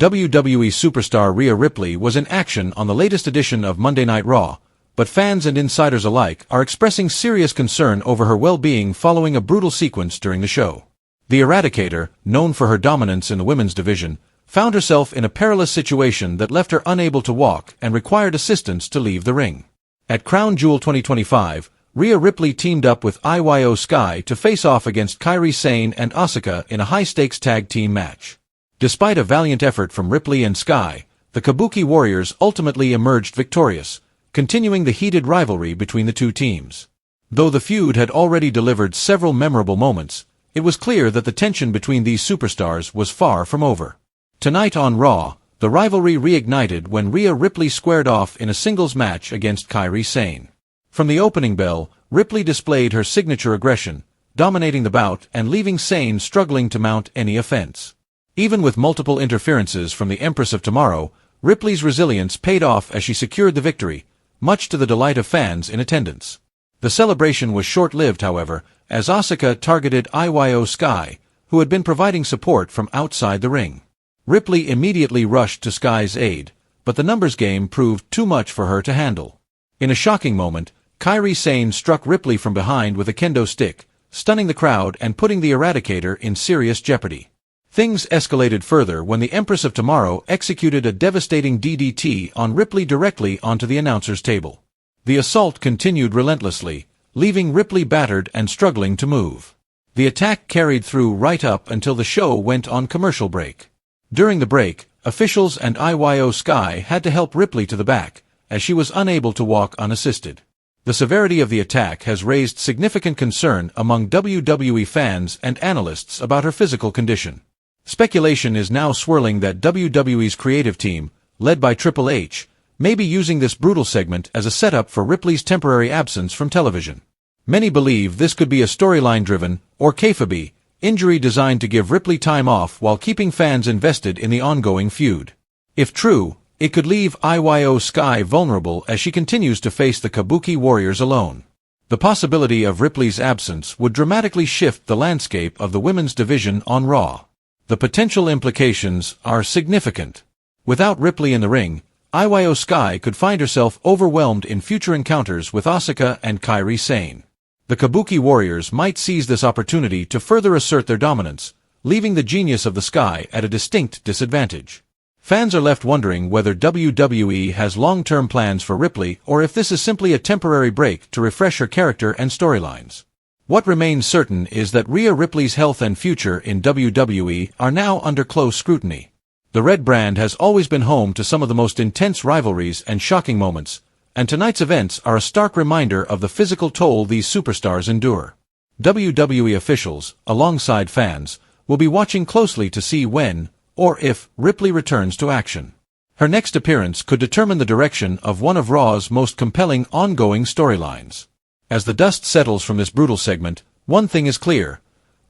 WWE superstar Rhea Ripley was in action on the latest edition of Monday Night Raw, but fans and insiders alike are expressing serious concern over her well-being following a brutal sequence during the show. The Eradicator, known for her dominance in the women's division, found herself in a perilous situation that left her unable to walk and required assistance to leave the ring. At Crown Jewel 2025, Rhea Ripley teamed up with Iyo Sky to face off against Kairi Sane and Asuka in a high-stakes tag team match. Despite a valiant effort from Ripley and Sky, the Kabuki Warriors ultimately emerged victorious, continuing the heated rivalry between the two teams. Though the feud had already delivered several memorable moments, it was clear that the tension between these superstars was far from over. Tonight on Raw, the rivalry reignited when Rhea Ripley squared off in a singles match against Kairi Sane. From the opening bell, Ripley displayed her signature aggression, dominating the bout and leaving Sane struggling to mount any offense. Even with multiple interferences from the Empress of Tomorrow, Ripley's resilience paid off as she secured the victory, much to the delight of fans in attendance. The celebration was short-lived, however, as Asuka targeted Iyo Sky, who had been providing support from outside the ring. Ripley immediately rushed to Sky's aid, but the numbers game proved too much for her to handle. In a shocking moment, Kairi Sane struck Ripley from behind with a kendo stick, stunning the crowd and putting the Eradicator in serious jeopardy. Things escalated further when the Empress of Tomorrow executed a devastating DDT on Ripley directly onto the announcer's table. The assault continued relentlessly, leaving Ripley battered and struggling to move. The attack carried through right up until the show went on commercial break. During the break, officials and Iyo Sky had to help Ripley to the back, as she was unable to walk unassisted. The severity of the attack has raised significant concern among WWE fans and analysts about her physical condition. Speculation is now swirling that WWE's creative team, led by Triple H, may be using this brutal segment as a setup for Ripley's temporary absence from television. Many believe this could be a storyline-driven, or kayfabe, injury designed to give Ripley time off while keeping fans invested in the ongoing feud. If true, it could leave Iyo Sky vulnerable as she continues to face the Kabuki Warriors alone. The possibility of Ripley's absence would dramatically shift the landscape of the women's division on Raw. The potential implications are significant. Without Ripley in the ring, Iyo Sky could find herself overwhelmed in future encounters with Asuka and Kairi Sane. The Kabuki Warriors might seize this opportunity to further assert their dominance, leaving the genius of the Sky at a distinct disadvantage. Fans are left wondering whether WWE has long-term plans for Ripley or if this is simply a temporary break to refresh her character and storylines. What remains certain is that Rhea Ripley's health and future in WWE are now under close scrutiny. The Red brand has always been home to some of the most intense rivalries and shocking moments, and tonight's events are a stark reminder of the physical toll these superstars endure. WWE officials, alongside fans, will be watching closely to see when, or if, Ripley returns to action. Her next appearance could determine the direction of one of Raw's most compelling ongoing storylines. As the dust settles from this brutal segment, one thing is clear.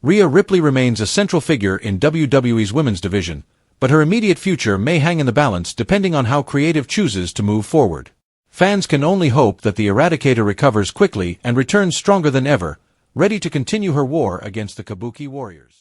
Rhea Ripley remains a central figure in WWE's women's division, but her immediate future may hang in the balance depending on how creative chooses to move forward. Fans can only hope that the Eradicator recovers quickly and returns stronger than ever, ready to continue her war against the Kabuki Warriors.